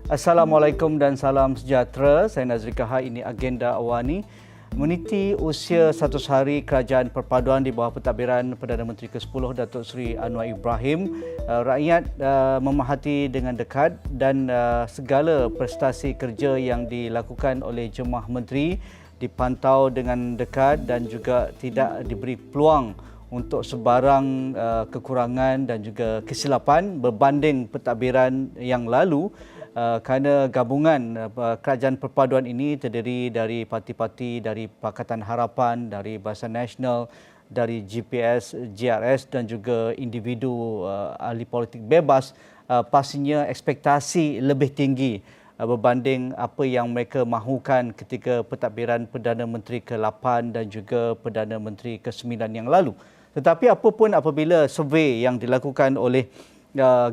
Assalamualaikum dan salam sejahtera. Saya Nazri Kahar, ini agenda awani. Meniti usia 100 hari Kerajaan Perpaduan di bawah pentadbiran Perdana Menteri ke-10 Datuk Seri Anwar Ibrahim, rakyat memahati dengan dekat dan segala prestasi kerja yang dilakukan oleh jemaah menteri dipantau dengan dekat dan juga tidak diberi peluang untuk sebarang kekurangan dan juga kesilapan berbanding pentadbiran yang lalu. Kerana gabungan Kerajaan Perpaduan ini terdiri dari parti-parti dari Pakatan Harapan, dari Barisan Nasional, dari GPS, GRS dan juga individu ahli politik bebas, pastinya ekspektasi lebih tinggi berbanding apa yang mereka mahukan ketika pentadbiran Perdana Menteri ke-8 dan juga Perdana Menteri ke-9 yang lalu. Tetapi apapun apabila survey yang dilakukan oleh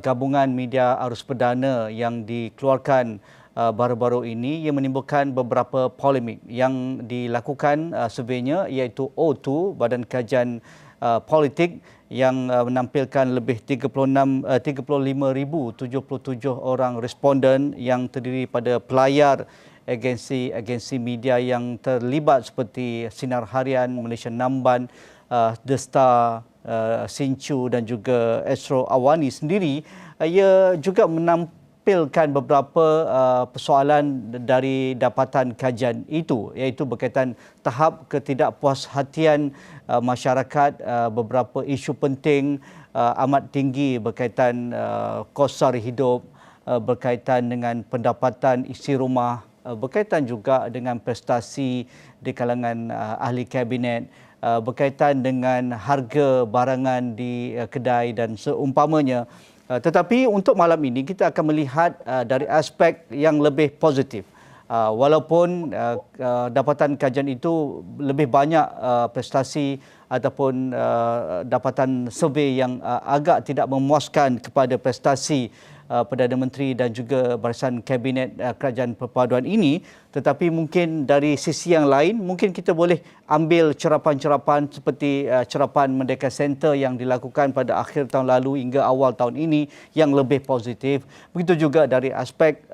gabungan media arus perdana yang dikeluarkan baru-baru ini, ia menimbulkan beberapa polemik yang dilakukan surveynya, iaitu O2, Badan Kajian Politik, yang menampilkan lebih 35,077 orang responden yang terdiri pada pelayar agensi media yang terlibat seperti Sinar Harian, Malaysia Namban, The Star, Sincu dan juga Astro Awani sendiri. Ia juga menampilkan beberapa persoalan dari dapatan kajian itu, iaitu berkaitan tahap ketidakpuashatian masyarakat, beberapa isu penting amat tinggi berkaitan kos sara hidup, berkaitan dengan pendapatan isi rumah, berkaitan juga dengan prestasi di kalangan ahli kabinet, berkaitan dengan harga barangan di kedai dan seumpamanya. Tetapi untuk malam ini kita akan melihat dari aspek yang lebih positif. Walaupun dapatan kajian itu lebih banyak prestasi ataupun dapatan survey yang agak tidak memuaskan kepada prestasi Perdana Menteri dan juga Barisan Kabinet Kerajaan Perpaduan ini, tetapi mungkin dari sisi yang lain mungkin kita boleh ambil cerapan-cerapan seperti cerapan Merdeka Center yang dilakukan pada akhir tahun lalu hingga awal tahun ini yang lebih positif. Begitu juga dari aspek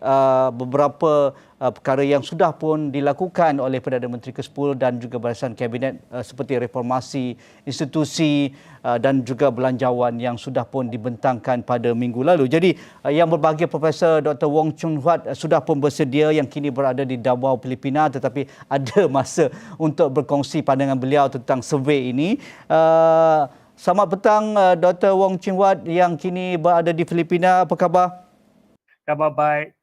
beberapa perkara yang sudah pun dilakukan oleh Perdana Menteri ke-10 dan juga Barisan Kabinet seperti reformasi institusi dan juga belanjawan yang sudah pun dibentangkan pada minggu lalu. Jadi yang berbahagia Profesor Dr. Wong Chun Huat sudah pun bersedia, yang kini berada di Davao, Filipina, tetapi ada masa untuk berkongsi pandangan beliau tentang survey ini. Selamat petang Dr. Wong Chun Huat yang kini berada di Filipina. Apa khabar? Khabar baik.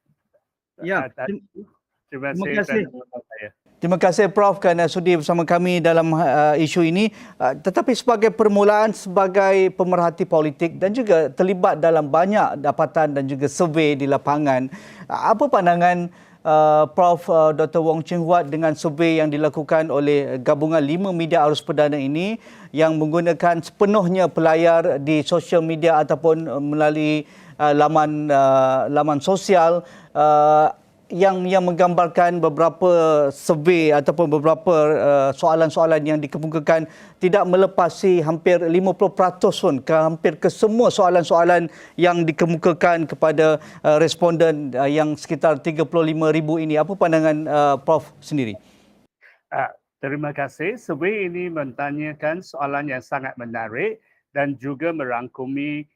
Ya, Terima terima kasih kasih. kerana saya. Terima kasih Prof kerana sudi bersama kami dalam isu ini. Tetapi sebagai permulaan, sebagai pemerhati politik dan juga terlibat dalam banyak dapatan dan juga survey di lapangan, apa pandangan Prof Dr. Wong Chun Huat dengan survey yang dilakukan oleh gabungan 5 media arus perdana ini yang menggunakan sepenuhnya pelayar di sosial media ataupun melalui laman sosial, yang menggambarkan beberapa survey ataupun beberapa soalan-soalan yang dikemukakan tidak melepasi hampir 50% pun, hampir ke semua soalan-soalan yang dikemukakan kepada responden yang sekitar 35,000 ini. Apa pandangan Prof sendiri? Terima kasih. Survey ini mentanyakan soalan yang sangat menarik dan juga merangkumi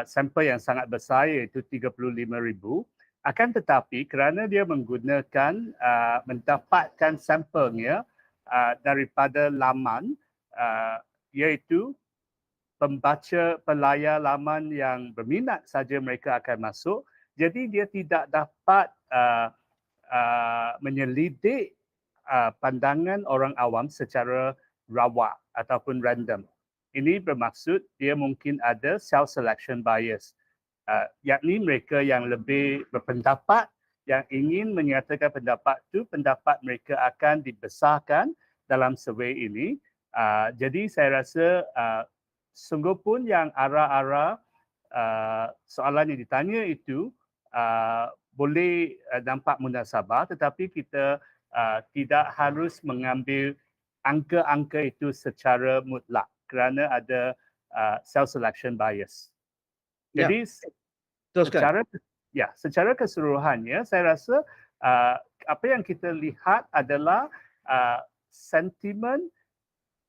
sampel yang sangat besar, iaitu 35,000. Akan tetapi kerana dia menggunakan mendapatkan sampelnya daripada laman, iaitu pembaca pelayar laman yang berminat saja mereka akan masuk, jadi dia tidak dapat menyelidik pandangan orang awam secara rawak ataupun random. Ini bermaksud dia mungkin ada self-selection bias. Yakni mereka yang lebih berpendapat, yang ingin menyatakan pendapat itu, pendapat mereka akan dibesarkan dalam survey ini. Jadi saya rasa sungguh pun yang arah-arah soalan yang ditanya itu boleh nampak munasabah, tetapi kita tidak harus mengambil angka-angka itu secara mutlak kerana ada self-selection bias. Jadi Teruskan. Ya, secara keseluruhannya saya rasa apa yang kita lihat adalah sentimen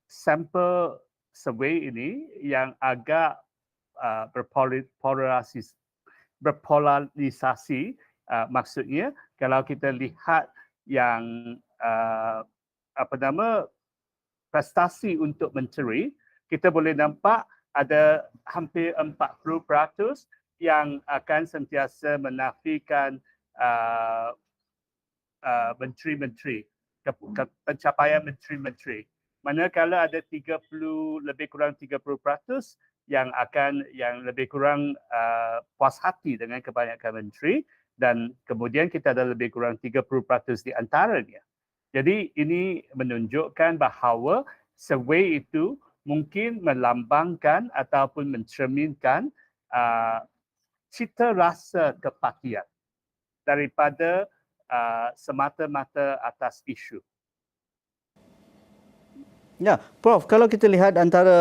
sampel survey ini yang agak berpolarisasi. Maksudnya kalau kita lihat yang prestasi untuk menteri, kita boleh nampak ada hampir 40% yang akan sentiasa menafikan menteri-menteri, pencapaian menteri-menteri. Manakala ada 30, lebih kurang 30% yang lebih kurang puas hati dengan kebanyakan menteri, dan kemudian kita ada lebih kurang 30% di antaranya. Jadi ini menunjukkan bahawa survey itu mungkin melambangkan ataupun mencerminkan cita rasa kepatian daripada semata-mata atas isu. Ya, Prof, kalau kita lihat antara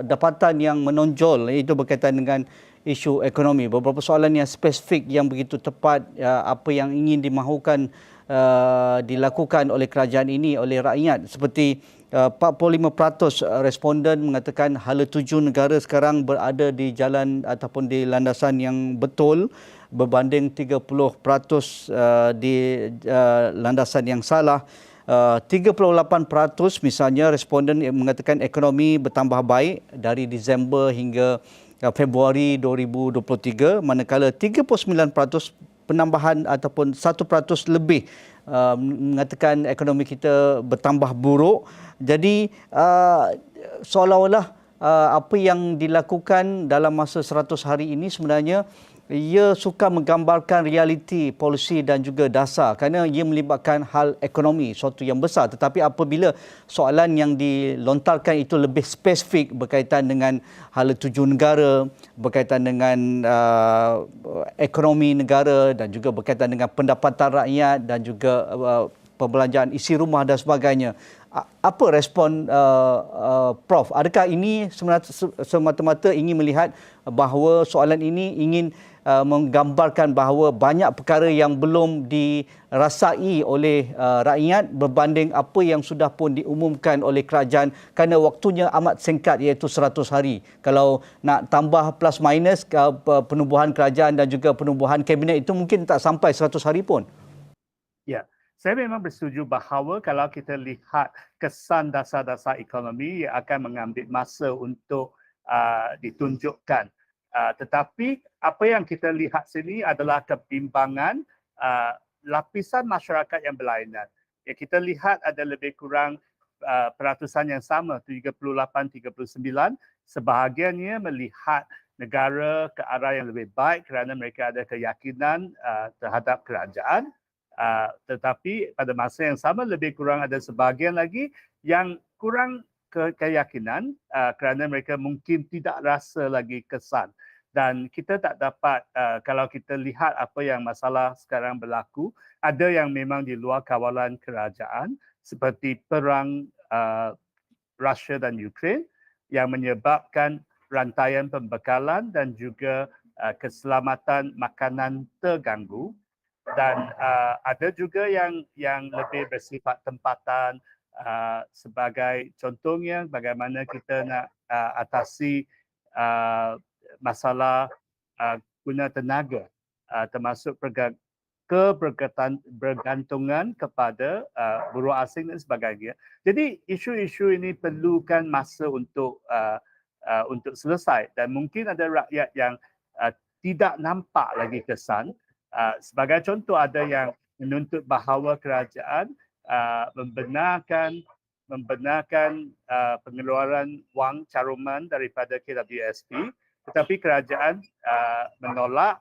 dapatan yang menonjol itu berkaitan dengan isu ekonomi, beberapa soalan yang spesifik yang begitu tepat apa yang ingin dimahukan dilakukan oleh kerajaan ini oleh rakyat, seperti 45% responden mengatakan hala tuju negara sekarang berada di jalan ataupun di landasan yang betul berbanding 30% di landasan yang salah. 38% misalnya responden yang mengatakan ekonomi bertambah baik dari Disember hingga Februari 2023, manakala 39% penambahan ataupun 1% lebih mengatakan ekonomi kita bertambah buruk. Jadi seolah-olah apa yang dilakukan dalam masa 100 hari ini sebenarnya ia suka menggambarkan realiti polisi dan juga dasar kerana ia melibatkan hal ekonomi, suatu yang besar. Tetapi apabila soalan yang dilontarkan itu lebih spesifik berkaitan dengan hala tuju negara, berkaitan dengan ekonomi negara dan juga berkaitan dengan pendapatan rakyat dan juga perbelanjaan isi rumah dan sebagainya, apa respon Prof? Adakah ini semata-mata ingin melihat bahawa soalan ini ingin menggambarkan bahawa banyak perkara yang belum dirasai oleh rakyat berbanding apa yang sudah pun diumumkan oleh kerajaan kerana waktunya amat singkat, iaitu 100 hari. Kalau nak tambah plus minus penubuhan kerajaan dan juga penubuhan kabinet itu mungkin tak sampai 100 hari pun. Ya, saya memang bersetuju bahawa kalau kita lihat kesan dasar-dasar ekonomi ia akan mengambil masa untuk ditunjukkan. Tetapi apa yang kita lihat sini adalah kebimbangan lapisan masyarakat yang berlainan. Ya, kita lihat ada lebih kurang peratusan yang sama, 38-39, sebahagiannya melihat negara ke arah yang lebih baik kerana mereka ada keyakinan terhadap kerajaan. Tetapi pada masa yang sama lebih kurang ada sebahagian lagi yang kurang keyakinan kerana mereka mungkin tidak rasa lagi kesan. Dan kita tak dapat, kalau kita lihat apa yang masalah sekarang berlaku, ada yang memang di luar kawalan kerajaan seperti perang Rusia dan Ukraine yang menyebabkan rantaian pembekalan dan juga keselamatan makanan terganggu. Dan ada juga yang lebih bersifat tempatan, sebagai contohnya bagaimana kita nak atasi masalah guna tenaga, termasuk bergantungan kepada buruh asing dan sebagainya. Jadi isu-isu ini perlukan masa untuk selesai, dan mungkin ada rakyat yang tidak nampak lagi kesan. Sebagai contoh, ada yang menuntut bahawa kerajaan membenarkan pengeluaran wang caruman daripada KWSP, tetapi kerajaan menolak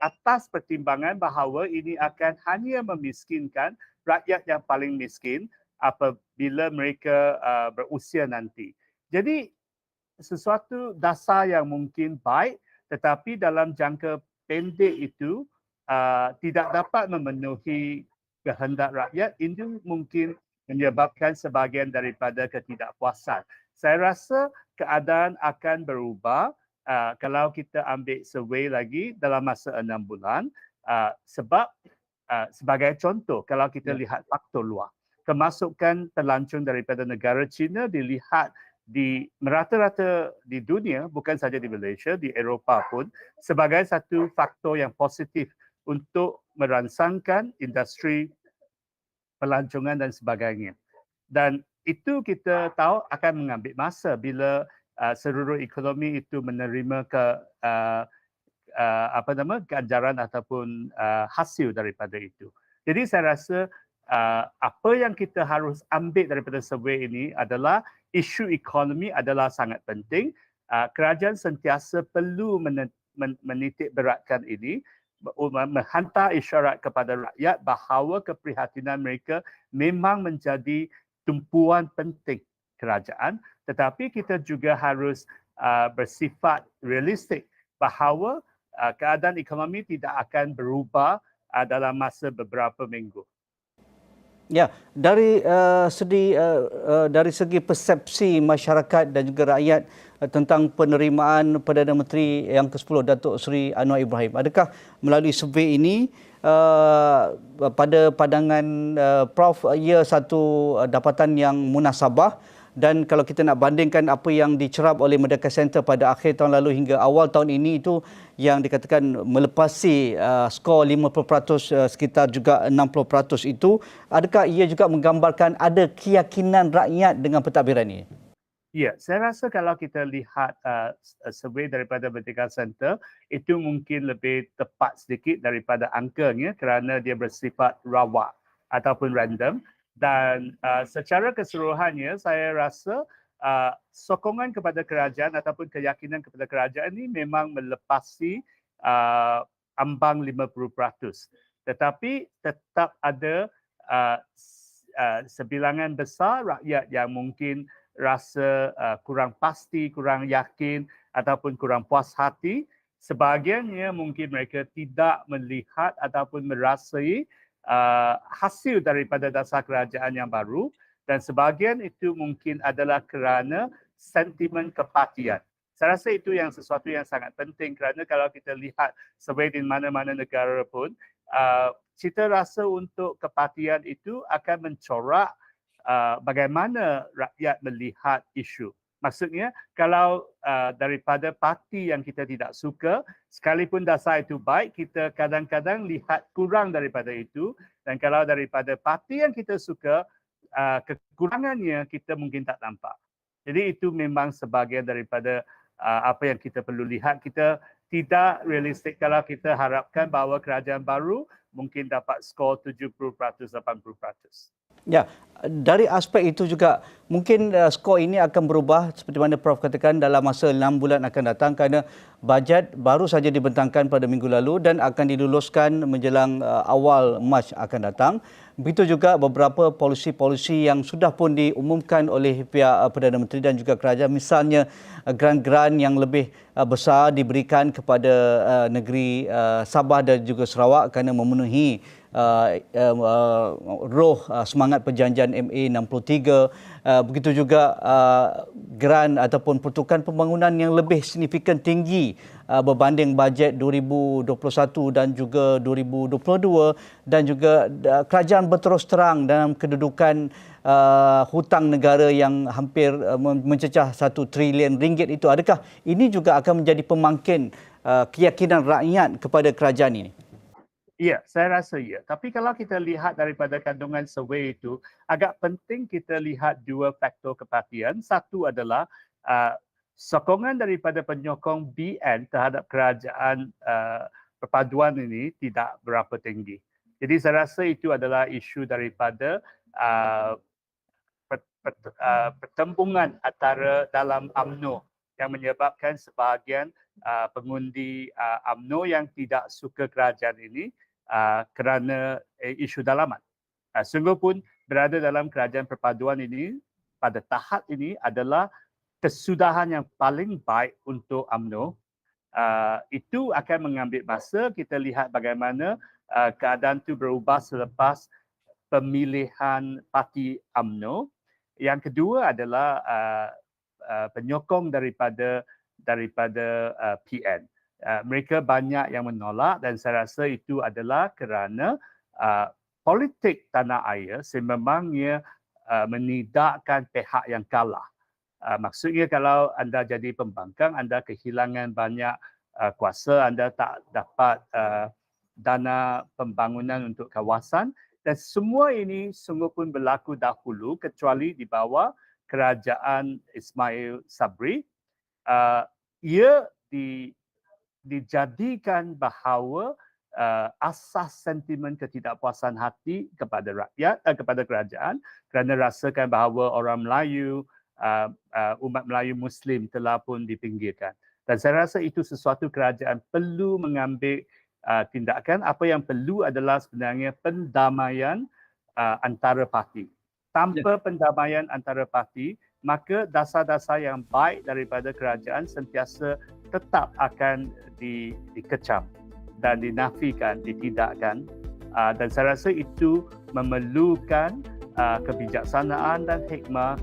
atas pertimbangan bahawa ini akan hanya memiskinkan rakyat yang paling miskin apabila mereka berusia nanti. Jadi sesuatu dasar yang mungkin baik, tetapi dalam jangka pendek itu tidak dapat memenuhi kehendak rakyat. Ini mungkin menyebabkan sebahagian daripada ketidakpuasan. Saya rasa keadaan akan berubah kalau kita ambil survey lagi dalam masa 6 bulan, sebab sebagai contoh, kalau kita lihat faktor luar, kemasukan pelancong daripada negara China dilihat di merata-rata di dunia, bukan saja di Malaysia, di Eropah pun, sebagai satu faktor yang positif untuk merangsangkan industri pelancongan dan sebagainya. Dan itu kita tahu akan mengambil masa bila seluruh ekonomi itu menerima ganjaran ataupun hasil daripada itu. Jadi saya rasa apa yang kita harus ambil daripada survey ini adalah isu ekonomi adalah sangat penting. Kerajaan sentiasa perlu menitik beratkan ini, menghantar isyarat kepada rakyat bahawa keprihatinan mereka memang menjadi tumpuan penting kerajaan, tetapi kita juga harus bersifat realistik bahawa keadaan ekonomi tidak akan berubah dalam masa beberapa minggu. Ya, dari segi persepsi masyarakat dan juga rakyat tentang penerimaan Perdana Menteri yang ke-10 Datuk Seri Anwar Ibrahim, adakah melalui survei ini pada pandangan Prof, ia satu dapatan yang munasabah? Dan kalau kita nak bandingkan apa yang dicerap oleh Merdeka Center pada akhir tahun lalu hingga awal tahun ini, itu yang dikatakan melepasi skor 50%, sekitar juga 60% itu, adakah ia juga menggambarkan ada keyakinan rakyat dengan pentadbiran ini? Ya, saya rasa kalau kita lihat survei daripada Merdeka Center, itu mungkin lebih tepat sedikit daripada angkanya kerana dia bersifat rawak ataupun random. Dan secara keseluruhannya, saya rasa sokongan kepada kerajaan ataupun keyakinan kepada kerajaan ini memang melepasi ambang 50%. Tetapi tetap ada sebilangan besar rakyat yang mungkin rasa kurang pasti, kurang yakin ataupun kurang puas hati. Sebahagiannya mungkin mereka tidak melihat ataupun merasai hasil daripada dasar kerajaan yang baru, dan sebahagian itu mungkin adalah kerana sentimen kepatian. Saya rasa itu yang sesuatu yang sangat penting kerana kalau kita lihat sebagai di mana-mana negara pun, cita rasa untuk kepatian itu akan mencorak bagaimana rakyat melihat isu. Maksudnya, kalau daripada parti yang kita tidak suka, sekalipun dasar itu baik, kita kadang-kadang lihat kurang daripada itu. Dan kalau daripada parti yang kita suka, kekurangannya kita mungkin tak nampak. Jadi itu memang sebahagian daripada apa yang kita perlu lihat. Kita tidak realistik kalau kita harapkan bahawa kerajaan baru mungkin dapat skor 70%, 80%. Ya, dari aspek itu juga mungkin skor ini akan berubah seperti mana Prof katakan dalam masa 6 bulan akan datang, kerana bajet baru saja dibentangkan pada minggu lalu dan akan diluluskan menjelang awal Mac akan datang. Begitu juga beberapa polisi-polisi yang sudah pun diumumkan oleh pihak Perdana Menteri dan juga kerajaan, misalnya grant-grant yang lebih besar diberikan kepada negeri Sabah dan juga Sarawak kerana memenuhi roh semangat perjanjian MA63. Begitu juga grant ataupun pertukaran pembangunan yang lebih signifikan tinggi berbanding bajet 2021 dan juga 2022, dan juga kerajaan berterus terang dalam kedudukan hutang negara yang hampir mencecah 1 trilion ringgit itu. Adakah ini juga akan menjadi pemangkin keyakinan rakyat kepada kerajaan ini? Ya, saya rasa ya. Tapi kalau kita lihat daripada kandungan survey itu, agak penting kita lihat dua faktor kepatian. Satu adalah sokongan daripada penyokong BN terhadap kerajaan perpaduan ini tidak berapa tinggi. Jadi saya rasa itu adalah isu daripada pertembungan antara dalam UMNO yang menyebabkan sebahagian pengundi UMNO yang tidak suka kerajaan ini kerana isu dalaman. Sungguh pun berada dalam kerajaan perpaduan ini pada tahap ini adalah kesudahan yang paling baik untuk UMNO. Itu akan mengambil masa. Kita lihat bagaimana keadaan itu berubah selepas pemilihan parti UMNO. Yang kedua adalah penyokong daripada daripada PN. Mereka banyak yang menolak dan saya rasa itu adalah kerana politik tanah air sememangnya menidakkan pihak yang kalah. Maksudnya kalau anda jadi pembangkang, anda kehilangan banyak kuasa, anda tak dapat dana pembangunan untuk kawasan dan semua ini sungguh pun berlaku dahulu kecuali di bawah kerajaan Ismail Sabri. Ia dijadikan bahawa asas sentimen ketidakpuasan hati kepada rakyat, kepada kerajaan kerana rasakan bahawa orang Melayu, umat Melayu Muslim telah pun dipinggirkan. Dan saya rasa itu sesuatu kerajaan perlu mengambil tindakan. Apa yang perlu adalah sebenarnya pendamaian antara parti. Tanpa pendamaian antara parti, maka dasar-dasar yang baik daripada kerajaan sentiasa tetap akan dikecam dan dinafikan, ditidakkan. Dan saya rasa itu memerlukan kebijaksanaan dan hikmah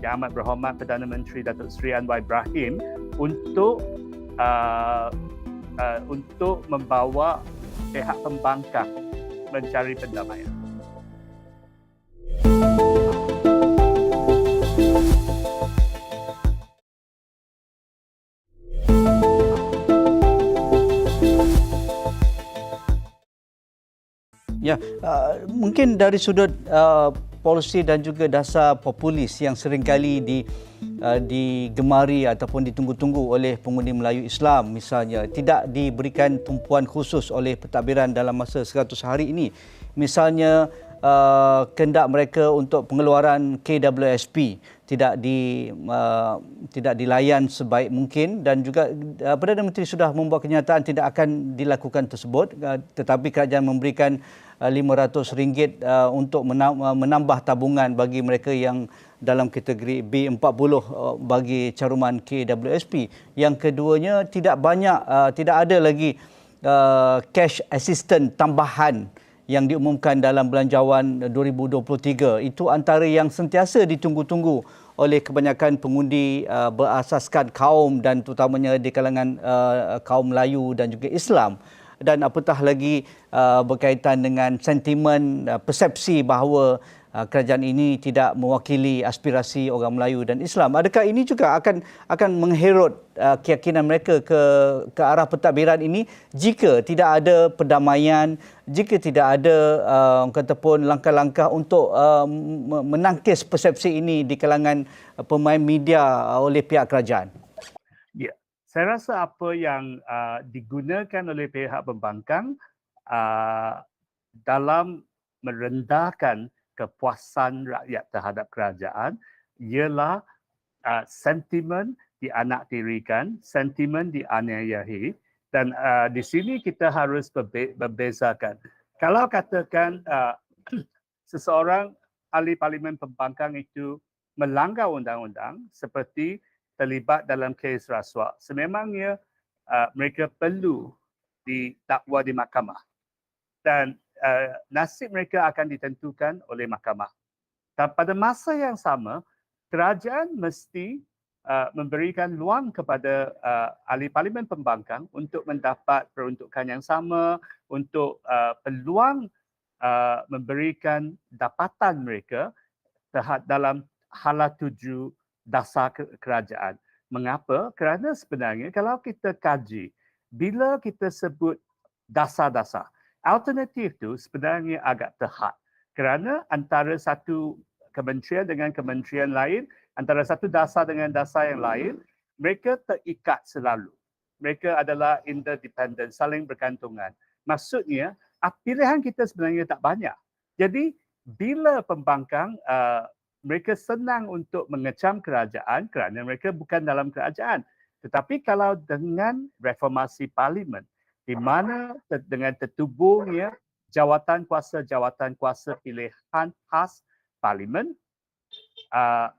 Yang Amat Berhormat Perdana Menteri Datuk Seri Anwar Ibrahim untuk membawa pihak pembangkang mencari pendamaian. Ya, mungkin dari sudut polisi dan juga dasar populis yang seringkali digemari ataupun ditunggu-tunggu oleh pengundi Melayu Islam misalnya, tidak diberikan tumpuan khusus oleh pentadbiran dalam masa 100 hari ini. Misalnya kehendak mereka untuk pengeluaran KWSP tidak dilayan sebaik mungkin dan juga Perdana Menteri sudah membuat kenyataan tidak akan dilakukan tersebut, tetapi kerajaan memberikan RM500 untuk menambah tabungan bagi mereka yang dalam kategori B40 bagi caruman KWSP. Yang keduanya tidak ada lagi cash assistance tambahan yang diumumkan dalam Belanjawan 2023. Itu antara yang sentiasa ditunggu-tunggu oleh kebanyakan pengundi berasaskan kaum dan terutamanya di kalangan kaum Melayu dan juga Islam. Dan apatah lagi berkaitan dengan sentimen persepsi bahawa kerajaan ini tidak mewakili aspirasi orang Melayu dan Islam. Adakah ini juga akan mengherut keyakinan mereka ke arah pentadbiran ini jika tidak ada perdamaian, jika tidak ada kata pun langkah-langkah untuk menangkis persepsi ini di kalangan pemain media oleh pihak kerajaan? Ya, saya rasa apa yang digunakan oleh pihak pembangkang dalam merendahkan kepuasan rakyat terhadap kerajaan ialah sentimen dianaktirikan, sentimen dianiayai dan di sini kita harus berbezakan. Kalau katakan seseorang ahli parlimen pembangkang itu melanggar undang-undang seperti terlibat dalam kes rasuah, sememangnya mereka perlu didakwa di mahkamah dan nasib mereka akan ditentukan oleh mahkamah. Dan pada masa yang sama, kerajaan mesti memberikan luang kepada ahli parlimen pembangkang untuk mendapat peruntukan yang sama, untuk peluang memberikan dapatan mereka dalam hala tuju dasar kerajaan. Mengapa? Kerana sebenarnya kalau kita kaji, bila kita sebut dasar-dasar, alternatif itu sebenarnya agak terhad. Kerana antara satu kementerian dengan kementerian lain, antara satu dasar dengan dasar yang lain, mereka terikat selalu. Mereka adalah interdependent, saling bergantungan. Maksudnya, pilihan kita sebenarnya tak banyak. Jadi, bila pembangkang, mereka senang untuk mengecam kerajaan kerana mereka bukan dalam kerajaan. Tetapi kalau dengan reformasi parlimen, di mana dengan tertubuhnya jawatan kuasa pilihan khas parlimen,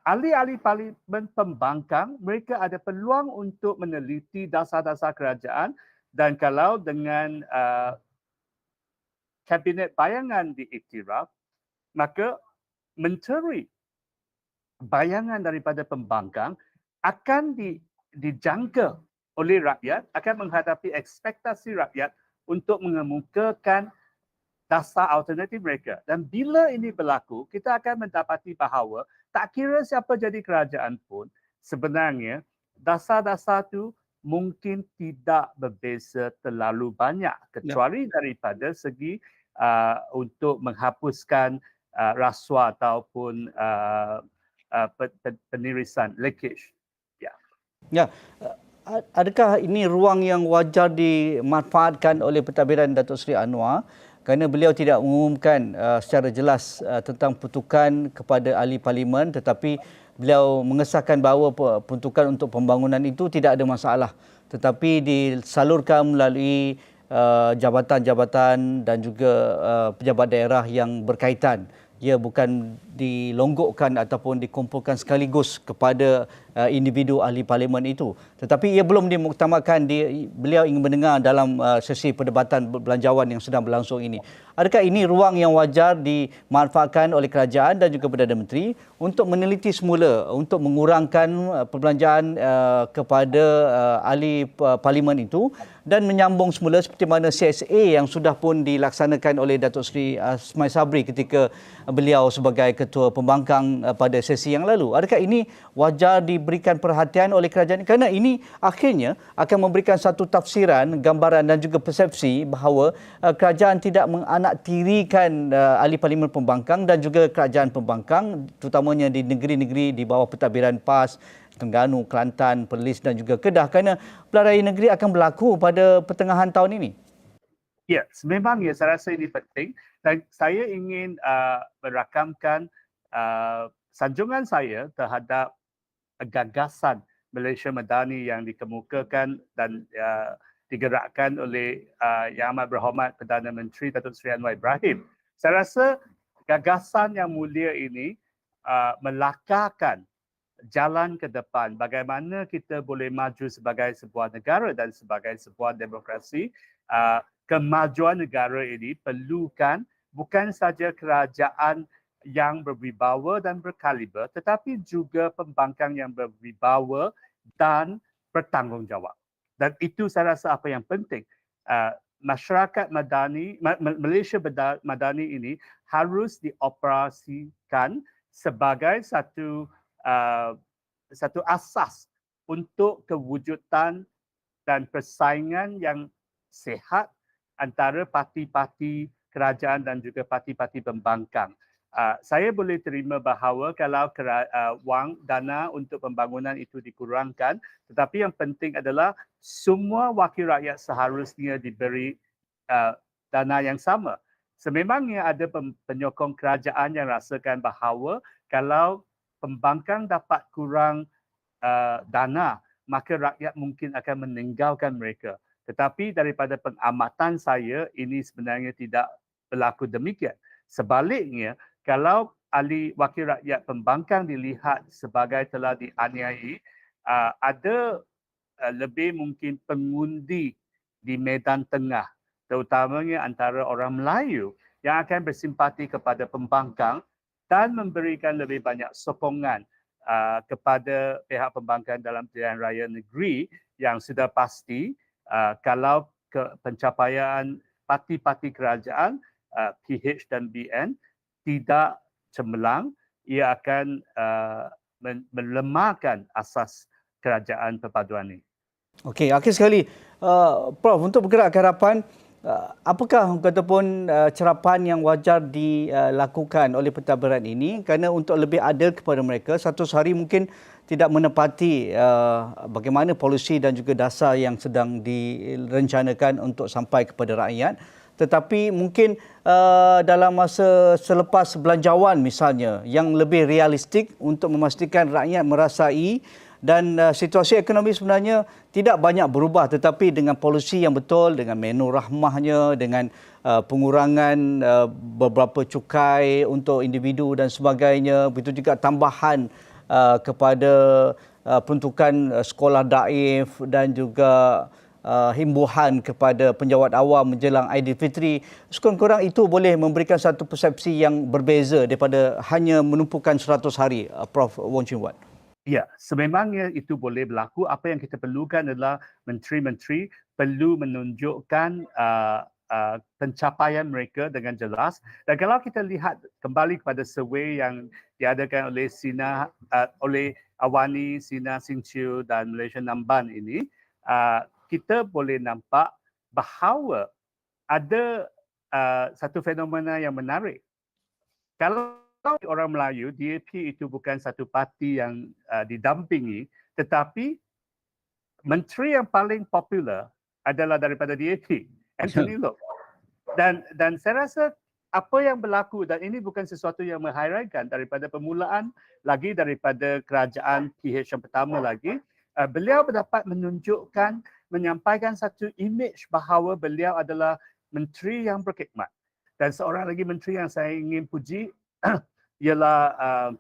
ahli-ahli parlimen pembangkang mereka ada peluang untuk meneliti dasar-dasar kerajaan dan kalau dengan kabinet bayangan diiktiraf, maka menteri bayangan daripada pembangkang akan dijangka oleh rakyat, akan menghadapi ekspektasi rakyat untuk mengemukakan dasar alternatif mereka. Dan bila ini berlaku, kita akan mendapati bahawa tak kira siapa jadi kerajaan pun, sebenarnya dasar-dasar itu mungkin tidak berbeza terlalu banyak, kecuali daripada segi untuk menghapuskan rasuah ataupun penirisan, leakage. Ya. Ya, adakah ini ruang yang wajar dimanfaatkan oleh pentadbiran Datuk Seri Anwar kerana beliau tidak mengumumkan secara jelas tentang peruntukan kepada ahli parlimen, tetapi beliau mengesahkan bahawa peruntukan untuk pembangunan itu tidak ada masalah, tetapi disalurkan melalui jabatan-jabatan dan juga pejabat daerah yang berkaitan. Ia bukan dilonggokkan ataupun dikumpulkan sekaligus kepada individu ahli parlimen itu. Tetapi ia belum dimuktamadkan. Beliau ingin mendengar dalam sesi perdebatan belanjawan yang sedang berlangsung ini. Adakah ini ruang yang wajar dimanfaatkan oleh kerajaan dan juga Perdana Menteri untuk meneliti semula untuk mengurangkan perbelanjaan kepada ahli parlimen itu dan menyambung semula seperti mana CSA yang sudah pun dilaksanakan oleh Datuk Seri Asmai Sabri ketika beliau sebagai Ketua Pembangkang pada sesi yang lalu. Adakah ini wajar diberikan perhatian oleh kerajaan? Kerana ini akhirnya akan memberikan satu tafsiran, gambaran dan juga persepsi bahawa kerajaan tidak menganaktirikan ahli parlimen pembangkang dan juga kerajaan pembangkang, terutamanya di negeri-negeri di bawah pentadbiran PAS, Terengganu, Kelantan, Perlis dan juga Kedah, kerana pilihan raya negeri akan berlaku pada pertengahan tahun ini. Ya, sememangnya saya rasa ini penting dan saya ingin merakamkan sanjungan saya terhadap gagasan Malaysia Madani yang dikemukakan dan digerakkan oleh Yang Amat Berhormat Perdana Menteri Datuk Seri Anwar Ibrahim. Saya rasa gagasan yang mulia ini melakarkan jalan ke depan bagaimana kita boleh maju sebagai sebuah negara dan sebagai sebuah demokrasi. Kemajuan negara ini perlukan bukan saja kerajaan yang berwibawa dan berkaliber, tetapi juga pembangkang yang berwibawa dan bertanggungjawab. Dan itu saya rasa apa yang penting. Masyarakat Madani, Malaysia Madani ini harus dioperasikan sebagai satu asas untuk kewujudan dan persaingan yang sihat antara parti-parti kerajaan dan juga parti-parti pembangkang. Saya boleh terima bahawa kalau wang dana untuk pembangunan itu dikurangkan, tetapi yang penting adalah semua wakil rakyat seharusnya diberi dana yang sama. Sememangnya ada penyokong kerajaan yang rasakan bahawa kalau pembangkang dapat kurang dana, maka rakyat mungkin akan meninggalkan mereka. Tetapi daripada pengamatan saya, ini sebenarnya tidak berlaku demikian. Sebaliknya, kalau ahli wakil rakyat pembangkang dilihat sebagai telah dianiayai, ada lebih mungkin pengundi di medan tengah, terutamanya antara orang Melayu yang akan bersimpati kepada pembangkang dan memberikan lebih banyak sokongan kepada pihak pembangkang dalam pilihan raya negeri yang sudah pasti kalau pencapaian parti-parti kerajaan PH dan BN tidak cemerlang, ia akan melemahkan asas kerajaan perpaduan ini. Okey, akhir sekali, Prof, untuk bergerak ke hadapan, apakah ataupun cerapan yang wajar dilakukan oleh pentadbiran ini kerana untuk lebih adil kepada mereka, 100 hari mungkin tidak menepati bagaimana polisi dan juga dasar yang sedang direncanakan untuk sampai kepada rakyat, tetapi mungkin dalam masa selepas belanjawan misalnya yang lebih realistik untuk memastikan rakyat merasai dan situasi ekonomi sebenarnya tidak banyak berubah, tetapi dengan polisi yang betul, dengan menu rahmahnya, dengan pengurangan beberapa cukai untuk individu dan sebagainya, begitu juga tambahan kepada peruntukan sekolah daif dan juga himbuhan kepada penjawat awam menjelang Aidilfitri, sekurang-kurang itu boleh memberikan satu persepsi yang berbeza daripada hanya menumpukan 100 hari, Prof. Wong Chin Wat. Ya, sememangnya itu boleh berlaku. Apa yang kita perlukan adalah menteri-menteri perlu menunjukkan pencapaian mereka dengan jelas. Dan kalau kita lihat kembali kepada survey yang diadakan oleh oleh Awani, Sina Sinciu dan Malaysia Namban ini, kita boleh nampak bahawa ada satu fenomena yang menarik. Kalau orang Melayu, DAP itu bukan satu parti yang didampingi, tetapi menteri yang paling popular adalah daripada DAP, Anthony Loke. Dan saya rasa apa yang berlaku, dan ini bukan sesuatu yang menghairankan daripada permulaan, lagi daripada kerajaan PH yang pertama lagi, beliau dapat menunjukkan, menyampaikan satu imej bahawa beliau adalah menteri yang berkhidmat. Dan seorang lagi menteri yang saya ingin puji ialah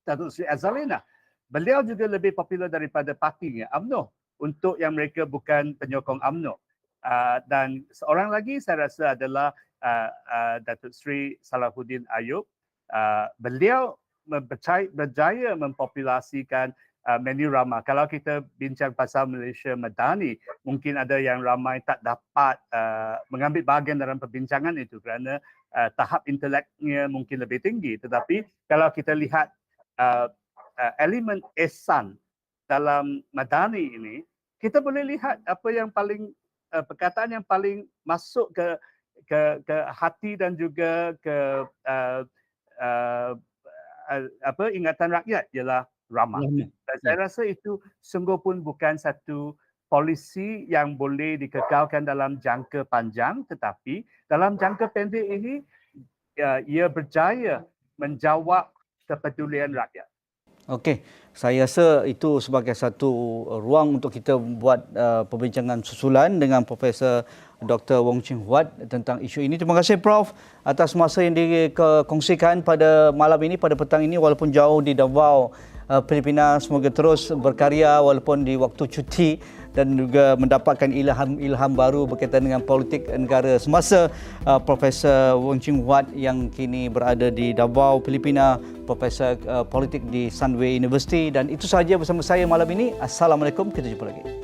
Datuk Seri Azalina. Beliau juga lebih popular daripada partinya UMNO untuk yang mereka bukan penyokong UMNO. Dan seorang lagi saya rasa adalah Datuk Seri Salahuddin Ayub. Beliau berjaya mempopulasikan menu ramah. Kalau kita bincang pasal Malaysia Madani, mungkin ada yang ramai tak dapat mengambil bahagian dalam perbincangan itu kerana tahap inteleknya mungkin lebih tinggi. Tetapi kalau kita lihat elemen ihsan dalam Madani ini, kita boleh lihat apa yang paling perkataan yang paling masuk ke hati dan juga ke ingatan rakyat ialah ramah. Dan saya rasa itu sungguh pun bukan satu polisi yang boleh dikekalkan dalam jangka panjang, tetapi dalam jangka pendek ini ia berjaya menjawab kepedulian rakyat. Okey, saya rasa itu sebagai satu ruang untuk kita buat perbincangan susulan dengan Profesor Dr. Wong Chin Huat tentang isu ini. Terima kasih Prof atas masa yang dikongsikan pada malam ini, pada petang ini, walaupun jauh di Davao, Filipina. Semoga terus berkarya walaupun di waktu cuti dan juga mendapatkan ilham baru berkaitan dengan politik negara semasa Profesor Wong Chin Huat yang kini berada di Davao, Filipina, Profesor politik di Sunway University. Dan itu sahaja bersama saya malam ini. Assalamualaikum, kita jumpa lagi.